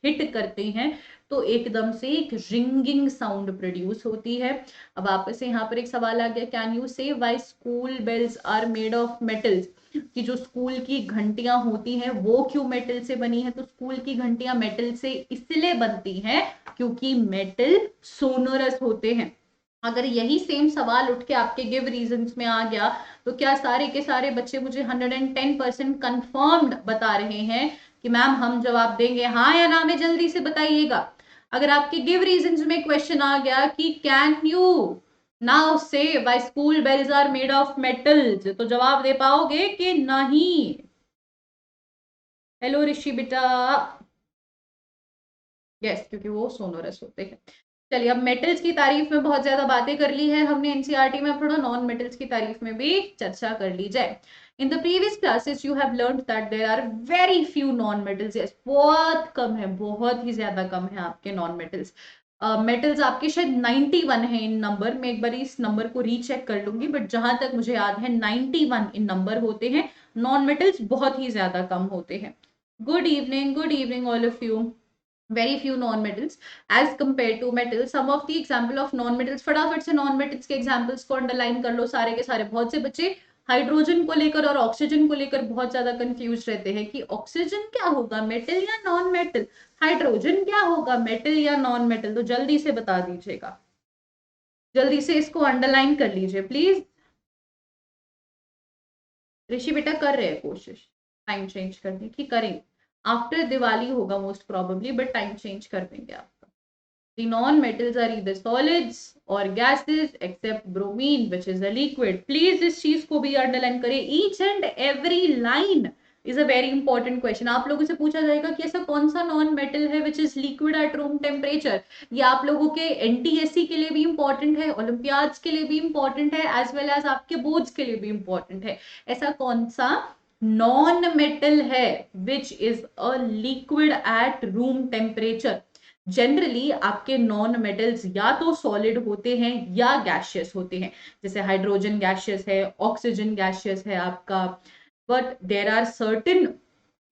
हिट करते हैं तो एकदम से एक रिंगिंग साउंड प्रोड्यूस होती है। अब आपसे यहाँ पर एक सवाल आ गया, can you say why school bells are made of metals? कि जो स्कूल की घंटियां होती हैं वो क्यों मेटल से बनी है? तो स्कूल की घंटियां मेटल से इसलिए बनती हैं क्योंकि मेटल सोनोरस होते हैं। अगर यही सेम सवाल उठ के आपके गिव रीजंस में आ गया तो क्या सारे के सारे बच्चे मुझे 110% कंफर्म्ड बता रहे हैं कि मैम हम जवाब देंगे, हाँ या ना में जल्दी से बताइएगा। अगर आपके गिव रीजंस में क्वेश्चन आ गया कि can you now say why school bells are made of metals, तो जवाब दे पाओगे कि नहीं? हेलो ऋषि बेटा। यस, क्योंकि वो सोनोरस होते हैं। चलिए, अब मेटल्स की तारीफ में बहुत ज्यादा बातें कर ली है हमने एनसीईआरटी में, थोड़ा नॉन मेटल्स की तारीफ में भी चर्चा कर ली जाए। In the previous classes you have learned that there are very few non metals. Yes, बहुत कम है, बहुत ही ज्यादा कम है आपके नॉन मेटल्स। मेटल्स आपके शायद 91 है इन नंबर में, एक बार इस नंबर को रीचेक कर लूंगी, बट जहां तक मुझे याद है 91 इन नंबर होते हैं। नॉन मेटल्स बहुत ही ज्यादा कम होते हैं। Good evening all of you. very few non-metals as compared to metals. Some of the example of non-metals, फटाफट से non-metals के examples को underline कर लो सारे के सारे। बहुत से बच्चे हाइड्रोजन को लेकर और ऑक्सीजन को लेकर बहुत ज्यादा कंफ्यूज रहते हैं कि ऑक्सीजन क्या होगा, मेटल या नॉन मेटल, हाइड्रोजन क्या होगा, मेटल या नॉन मेटल। तो जल्दी से बता दीजिएगा, जल्दी से इसको अंडरलाइन कर लीजिए प्लीज। ऋषि बेटा कर रहे हैं कोशिश टाइम चेंज करने की, करेंगे। आफ्टर दिवाली होगा most probably, but time change कर देंगे आपका। The non-metals are either solids or gases except bromine which is a liquid. Please इस चीज को भी अंडरलाइन करें। Each and every line is a very important question. आप लोगों से पूछा जाएगा कि ऐसा कौन सा नॉन मेटल है which is liquid at room temperature। ये आप लोगों के एनटीएससी के लिए भी इंपॉर्टेंट है, ओलंपियाड्स के लिए भी इंपॉर्टेंट है, एज वेल एज आपके बोर्ड्स के लिए भी इंपॉर्टेंट है। ऐसा कौन सा नॉन मेटल है which is a liquid at room temperature. Generally आपके नॉन मेटल्स या तो सॉलिड होते हैं या गैशियस होते हैं, जैसे हाइड्रोजन गैशियस है, ऑक्सीजन गैशियस है आपका, but there are certain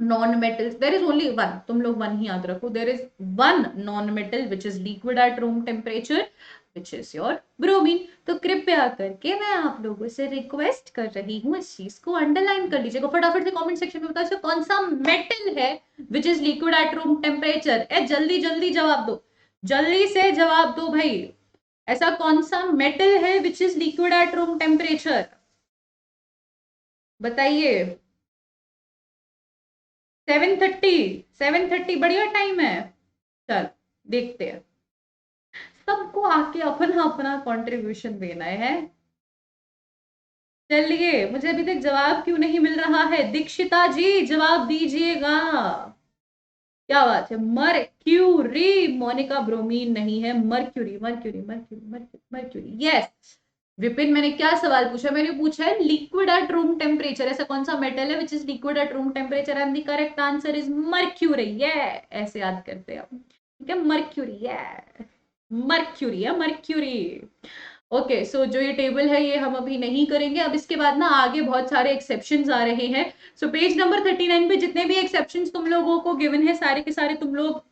non metals, there is only one, तुम लोग वन ही याद रखो, there is one non metal which is liquid at room temperature which is your bromine. तो कृपया करके मैं आप लोगों से रिक्वेस्ट कर रही हूँ इस चीज को अंडरलाइन कर लीजिएगा। फटाफट से कमेंट सेक्शन में बताओ कौन सा मेटल है which is liquid at room temperature. ए जल्दी जल्दी जवाब दो, जल्दी से जवाब दो भाई। ऐसा कौन सा मेटल है which is liquid at room temperature, बताइए। 7:30 बढ़िया टाइम है। चल देखते हैं, सबको आके अपना अपना कंट्रीब्यूशन देना है। चलिए, मुझे अभी तक जवाब क्यों नहीं मिल रहा है? दीक्षिता जी जवाब दीजिएगा। क्या बात है, मर्क्यूरी। मोनिका ब्रोमीन नहीं है, mercury mercury mercury mercury mercury. Yes Vipin, मैंने क्या सवाल पूछा? मैंने पूछा है लिक्विड एट रूम टेम्परेचर, ऐसा कौन सा मेटल है which is liquid at room temperature, and the correct answer is mercury. ये ऐसे याद करते हैं आप, ठीक है? मर्क्यूरी, ये मर्क्यूरी है, मर्क्यूरी। ओके सो जो ये टेबल है ये हम अभी नहीं करेंगे। अब इसके बाद ना आगे बहुत सारे एक्सेप्शंस आ रहे हैं। सो पेज नंबर 39 पे जितने भी एक्सेप्शंस तुम लोगों को गिवन है सारे के सारे तुम लोग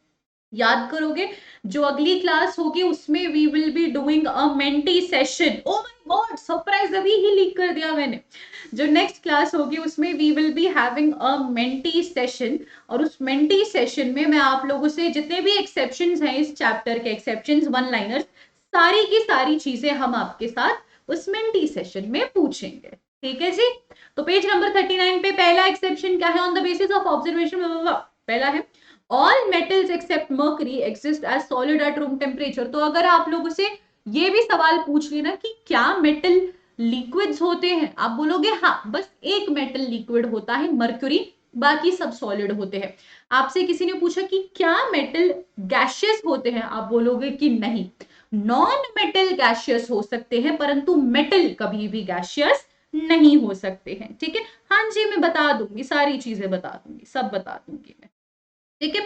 याद करोगे। जो अगली क्लास होगी उसमें we will be doing a Menti session. Oh my God, surprise अभी ही लीक कर दिया मैंने। जो नेक्स्ट क्लास होगी उसमें we will be having a Menti session, और उस मेंटी सेशन में मैं आप लोगों से जितने भी एक्सेप्शंस हैं इस चैप्टर के, एक्सेप्शंस वन लाइनर्स, सारी की सारी चीजें हम आपके साथ उस मेंटी सेशन में पूछेंगे। ठीक है जी? तो पेज नंबर 39 पे पहला एक्सेप्शन क्या है? On the basis of observation, पहला है all metals except mercury exist as solid at room temperature. तो अगर आप लोगों से ये भी सवाल पूछ लेना कि क्या मेटल लिक्विड्स होते हैं, आप बोलोगे हाँ, बस एक मेटल लिक्विड होता है मर्क्यूरी, बाकी सब सॉलिड होते हैं। आपसे किसी ने पूछा कि क्या मेटल गैशियस होते हैं, आप बोलोगे कि नहीं, नॉन मेटल गैशियस हो सकते हैं परंतु मेटल कभी भी गैशियस नहीं हो सकते हैं। ठीक है? हाँ जी, मैं बता दूंगी, सारी चीजें बता दूंगी, सब बता दूंगी मैं। ठीक है?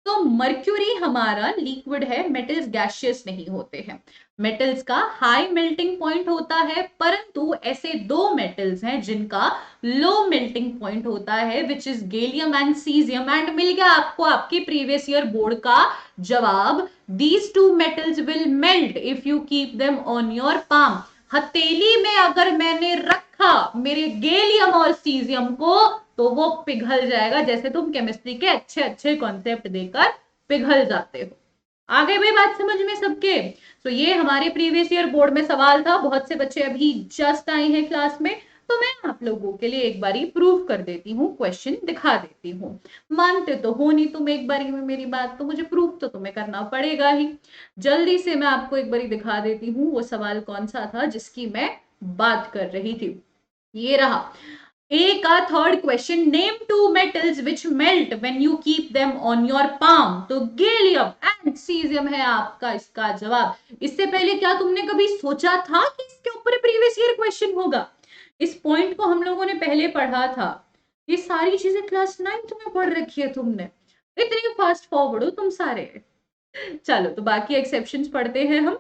तो मर्क्यूरी हमारा लिक्विड है, मेटल्स गैशियस नहीं होते हैं। मेटल्स का हाई मेल्टिंग पॉइंट होता है, परंतु ऐसे दो मेटल्स हैं जिनका लो मेल्टिंग पॉइंट होता है, which is gallium and caesium. And मिल गया आपको आपके प्रीवियस ईयर बोर्ड का जवाब। These two metals will melt if you keep them on your palm. हथेली में अगर मैंने रखा मेरे गैलियम और सीजियम को तो वो पिघल जाएगा, जैसे तुम केमिस्ट्री के अच्छे अच्छे कॉन्सेप्ट देकर पिघल जाते हो। आ गए भाई बात समझ में सबके? तो ये हमारे प्रीवियस ईयर बोर्ड में सवाल था, बहुत से बच्चे अभी जस्ट आए हैं क्लास में, तो मैं आप लोगों के लिए एक बारी प्रूव कर देती हूँ, क्वेश्चन दिखा देती हूँ। मानते तो हो नहीं तुम एक बारी में मेरी बात, तो मुझे प्रूव तो तुम्हें करना पड़ेगा ही। जल्दी से मैं आपको एक बारी दिखा देती हूँ वो सवाल कौन सा था जिसकी मैं बात कर रही थी। ये रहा। A का third question, name two metals which melt when you keep them on your palm. तो गैलियम एंड सीजियम है आपका इसका जवाब। इससे पहले क्या तुमने कभी सोचा था कि इसके ऊपर प्रीवियस ईयर क्वेश्चन होगा? इस पॉइंट को हम लोगों ने पहले पढ़ा था। ये सारी चीजें क्लास 9th में पढ़ रखी है तुमने। इतनी फास्ट फॉरवर्ड हो तुम सारे। चलो तो बाकी एक्सेप्शंस पढ़ते हैं हम।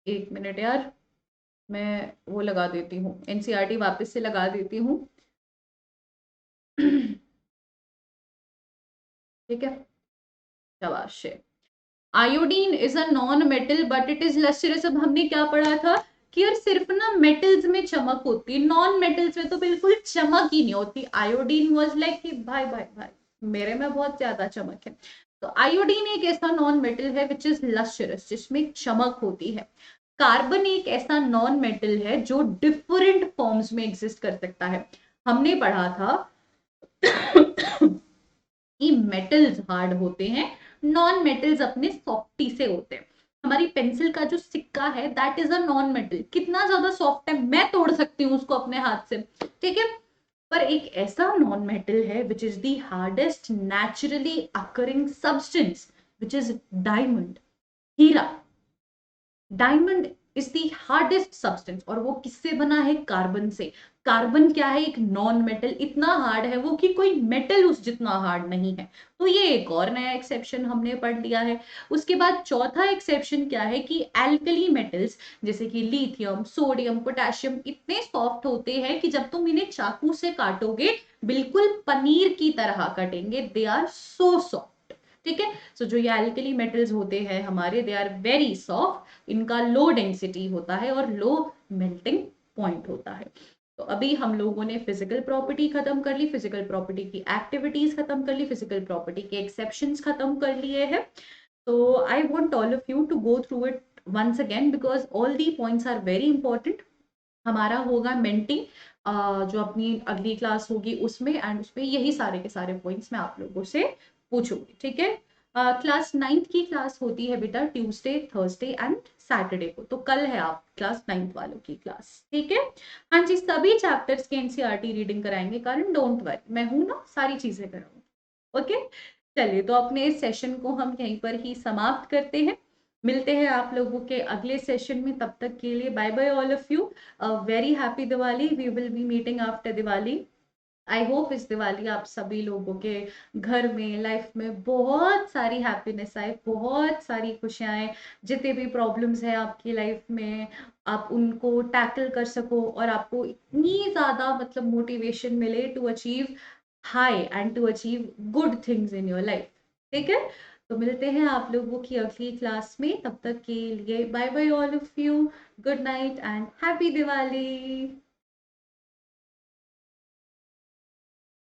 एक मिनट यार, मैं वो लगा देती हूँ, एनसीईआरटी वापस से लगा देती हूँ। ठीक है, शाबाश। Iodine is a non metal but it is lustrous. अब हमने क्या पढ़ा था कि यार सिर्फ ना मेटल्स में चमक होती है, नॉन मेटल्स में तो बिल्कुल चमक ही नहीं होती। आयोडीन वाज लाइक कि भाई भाई भाई मेरे में बहुत ज्यादा चमक है। तो आयोडीन एक ऐसा नॉन मेटल है विच इज लस्टरस, जिसमें चमक होती है। कार्बन एक ऐसा नॉन मेटल है जो डिफरेंट फॉर्म्स में एग्जिस्ट कर सकता है। हमने पढ़ा था कि मेटल्स हार्ड होते हैं, नॉन मेटल्स अपने सॉफ्टी से होते हैं। हमारी पेंसिल का जो सिक्का है that is a non metal, कितना ज्यादा सॉफ्ट है, मैं तोड़ सकती हूँ उसको अपने हाथ से, ठीक है। पर एक ऐसा नॉन मेटल है which is the hardest naturally occurring substance which is diamond, हीरा। Diamond is the hardest substance, और वो किससे बना है? कार्बन से। कार्बन क्या है? एक नॉन मेटल, इतना हार्ड है वो कि कोई मेटल उस जितना हार्ड नहीं है। तो ये एक और नया एक्सेप्शन हमने पढ़ लिया है। उसके बाद चौथा एक्सेप्शन क्या है कि एल्कली मेटल्स जैसे कि लिथियम, सोडियम, पोटेशियम इतने सॉफ्ट होते हैं कि जब तुम इन्हें चाकू से काटोगे बिल्कुल पनीर की तरह कटेंगे। दे आर सो सॉफ्ट, ठीक है। सो जो ये एल्कली मेटल्स होते हैं हमारे, दे आर वेरी सॉफ्ट, इनका लो डेंसिटी होता है और लो मेल्टिंग पॉइंट होता है। तो अभी हम लोगों ने फिजिकल प्रॉपर्टी खत्म कर ली, फिजिकल प्रॉपर्टी की एक्टिविटीज खत्म कर ली, फिजिकल प्रॉपर्टी के एक्सेप्शंस खत्म कर लिए हैं। तो I want all of you to go through it once again because all the points are very important. हमारा होगा मेंटी जो अपनी अगली क्लास होगी उसमें, एंड उसमें यही सारे के सारे पॉइंट्स मैं आप लोगों से पूछूंगी, ठीक है। क्लास 9th की क्लास होती है बेटा ट्यूसडे, थर्सडे एंड सैटरडे को, तो कल है आप क्लास 9th वालों की क्लास, ठीक है। हाँ जी, सभी चैप्टर्स के एनसीईआरटी रीडिंग कराएंगे, कारण डोंट वरी, मैं हूं ना, सारी चीजें कराऊंगी, ओके। चलिए तो अपने इस सेशन को हम यहीं पर ही समाप्त करते हैं। मिलते हैं आप लोगों के अगले सेशन में, तब तक के लिए bye bye all of you. Very happy Diwali, we will be meeting after Diwali. I hope इस दिवाली आप सभी लोगों के घर में, लाइफ में बहुत सारी हैप्पीनेस आए, बहुत सारी खुशियां आए। जितने भी प्रॉब्लम्स हैं आपकी लाइफ में आप उनको टैकल कर सको, और आपको इतनी ज्यादा मतलब मोटिवेशन मिले to achieve high and to achieve good things in your life, ठीक है। तो मिलते हैं आप लोगों की अगली क्लास में, तब तक के लिए bye bye all of you, good night and happy Diwali.